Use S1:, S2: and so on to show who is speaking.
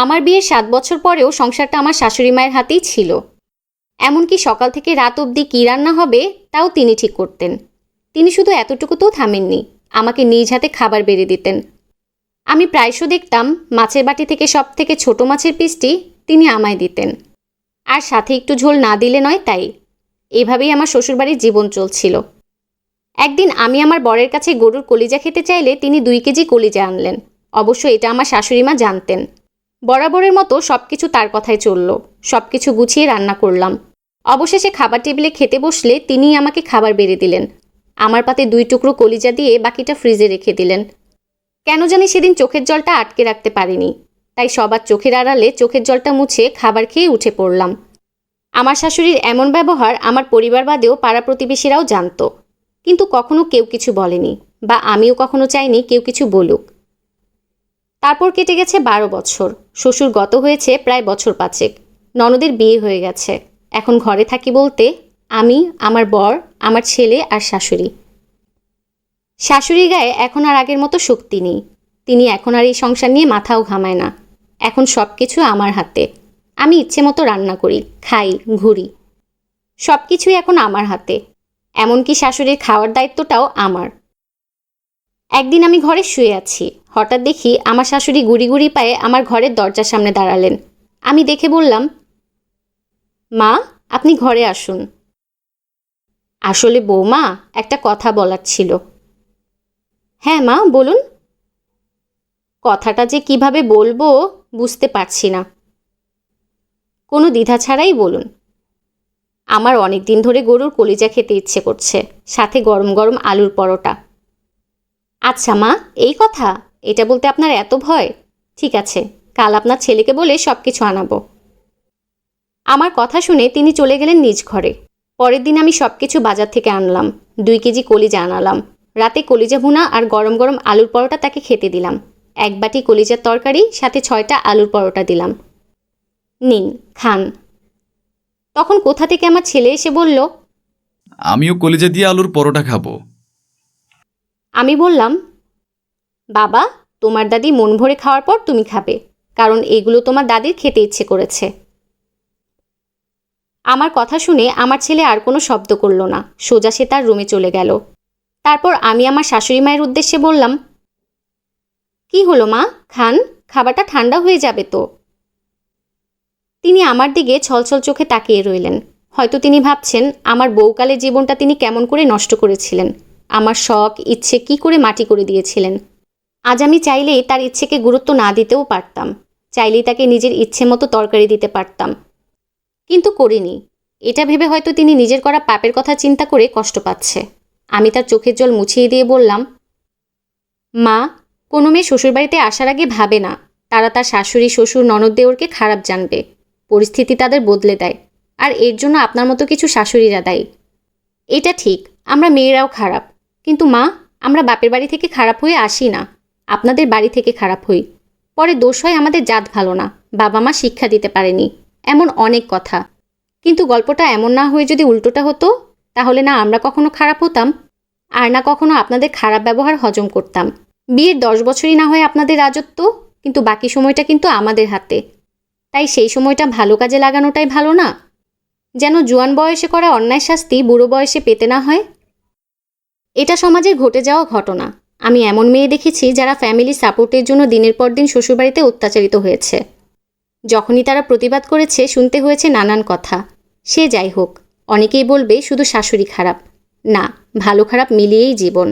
S1: আমার বিয়ের 7 বছর পরেও সংসারটা আমার শাশুড়ি মায়ের হাতেই ছিল। এমনকি সকাল থেকে রাত অবধি কী রান্না হবে তাও তিনি ঠিক করতেন। তিনি শুধু এতটুকুতেও থামেননি, আমাকে নিজ হাতে খাবার বেড়ে দিতেন। আমি প্রায়শ দেখতাম মাছের বাটি থেকে সব থেকে ছোট মাছের পিসটি তিনি আমায় দিতেন, আর সাথে একটু ঝোল না দিলে নয় তাই। এভাবেই আমার শ্বশুরবাড়ির জীবন চলছিল। একদিন আমি আমার বরের কাছে গরুর কলিজা খেতে চাইলে তিনি 2 কেজি কলিজা আনলেন। অবশ্য এটা আমার শাশুড়ি মা জানতেন। বরাবরের মতো সব কিছু তার কথায় চলল। সব কিছু গুছিয়ে রান্না করলাম। অবশেষে খাবার টেবিলে খেতে বসলে তিনিই আমাকে খাবার বেড়ে দিলেন। আমার পাতে 2 টুকরো কলিজা দিয়ে বাকিটা ফ্রিজে রেখে দিলেন। কেন জানি সেদিন চোখের জলটা আটকে রাখতে পারিনি, তাই সবার চোখের আড়ালে চোখের জলটা মুছে খাবার খেয়ে উঠে পড়লাম। আমার শাশুড়ির এমন ব্যবহার আমার পরিবার বাদেও পাড়া প্রতিবেশীরাও জানত, কিন্তু কখনো কেউ কিছু বলেনি, বা আমিও কখনো চাইনি কেউ কিছু বলুক। তারপর কেটে গেছে 12 বছর। শ্বশুর গত হয়েছে প্রায় বছর 5। ননদের বিয়ে হয়ে গেছে। এখন ঘরে থাকি বলতে আমি, আমার বর, আমার ছেলে আর শাশুড়ি। শাশুড়ির গায়ে এখন আর আগের মতো শক্তি নেই। তিনি এখন আর এই সংসার নিয়ে মাথাও ঘামায় না। এখন সব কিছু আমার হাতে। আমি ইচ্ছে মতো রান্না করি, খাই, ঘুরি। সব কিছুই এখন আমার হাতে। এমনকি শাশুড়ির খাওয়ার দায়িত্বটাও আমার। একদিন আমি ঘরে শুয়ে আছি, হঠাৎ দেখি আমার শাশুড়ি গুড়ি গুড়ি পায়ে আমার ঘরের দরজার সামনে দাঁড়ালেন। আমি দেখে বললাম, মা, আপনি ঘরে আসুন। আসলে বৌমা, একটা কথা বলার ছিল। হ্যাঁ মা, বলুন। কথাটা যে কিভাবে বলবো বুঝতে পারছি না। কোনো দ্বিধা ছাড়াই বলুন। আমার অনেক দিন ধরে গরুর কলিজা খেতে ইচ্ছে করছে, সাথে গরম গরম আলুর পরোটা। আচ্ছা মা, এই কথা? এটা বলতে আপনার এত ভয়? ঠিক আছে, কাল আপনার ছেলেকে বলে সব কিছু আনাবো। আমার কথা শুনে তিনি চলে গেলেন নিজ ঘরে। পরের দিন আমি সব কিছু বাজার থেকে আনলাম। 2 কেজি কলিজা আনালাম। রাতে কলিজা ভুনা আর গরম গরম আলুর পরোটা তাকে খেতে দিলাম। 1 বাটি কলিজার তরকারি, সাথে 6টা আলুর পরোটা দিলাম। নিন, খান। তখন কোথা থেকে আমার ছেলে এসে বলল,
S2: আমিও কলিজা দিয়ে আলুর পরোটা খাবো।
S1: আমি বললাম, বাবা, তোমার দাদি মন ভরে খাওয়ার পর তুমি খাবে, কারণ এগুলো তোমার দাদির খেতে ইচ্ছে করেছে। আমার কথা শুনে আমার ছেলে আর কোনো শব্দ করল না, সোজা সে তার রুমে চলে গেল। তারপর আমি আমার শাশুড়ি মায়ের উদ্দেশ্যে বললাম, কি হলো মা, খান, খাবারটা ঠান্ডা হয়ে যাবে তো। তিনি আমার দিকে ছলছল চোখে তাকিয়ে রইলেন। হয়তো তিনি ভাবছেন আমার বউকালের জীবনটা তিনি কেমন করে নষ্ট করেছিলেন, আমার শখ ইচ্ছে কি করে মাটি করে দিয়েছিলেন। আজ আমি চাইলেই তার ইচ্ছেকে গুরুত্ব না দিতেও পারতাম, চাইলেই তাকে নিজের ইচ্ছে মতো তরকারি দিতে পারতাম, কিন্তু করিনি। এটা ভেবে হয়তো তিনি নিজের করা পাপের কথা চিন্তা করে কষ্ট পাচ্ছে। আমি তার চোখের জল মুছিয়ে দিয়ে বললাম, মা, কোনো মেয়ে শ্বশুরবাড়িতে আসার আগে ভাবে না তারা তার শাশুড়ি, শ্বশুর, ননদ দেওরকে খারাপ জানবে। পরিস্থিতি তাদের বদলে দেয়, আর এর জন্য আপনার মতো কিছু শাশুড়িরা দায়ী। এটা ঠিক, আমরা মেয়েরাও খারাপ, কিন্তু মা, আমরা বাপের বাড়ি থেকে খারাপ হয়ে আসি না, আপনাদের বাড়ি থেকে খারাপ হই। পরে দোষ হয় আমাদের জাত ভালো না, বাবা মা শিক্ষা দিতে পারেনি, এমন অনেক কথা। কিন্তু গল্পটা এমন না হয়ে যদি উল্টোটা হতো, তাহলে না আমরা কখনো খারাপ হতাম, আর না কখনো আপনাদের খারাপ ব্যবহার হজম করতাম। বিয়ের 10 বছরই না হয় আপনাদের রাজত্ব, কিন্তু বাকি সময়টা কিন্তু আমাদের হাতে। তাই সেই সময়টা ভালো কাজে লাগানোটাই ভালো না? যেন জোয়ান বয়সে করা অন্যায় শাস্তি বুড়ো বয়সে পেতে না হয়। এটা সমাজের ঘটে যাওয়া ঘটনা। আমি এমন মেয়ে দেখেছি যারা ফ্যামিলি সাপোর্টের জন্য দিনের পর দিন শ্বশুরবাড়িতে অত্যাচারিত হয়েছে। যখনই তারা প্রতিবাদ করেছে শুনতে হয়েছে নানান কথা। সে যাই হোক, অনেকেই বলবে শুধু শাশুড়ি খারাপ। না, ভালো খারাপ মিলিয়েই জীবন।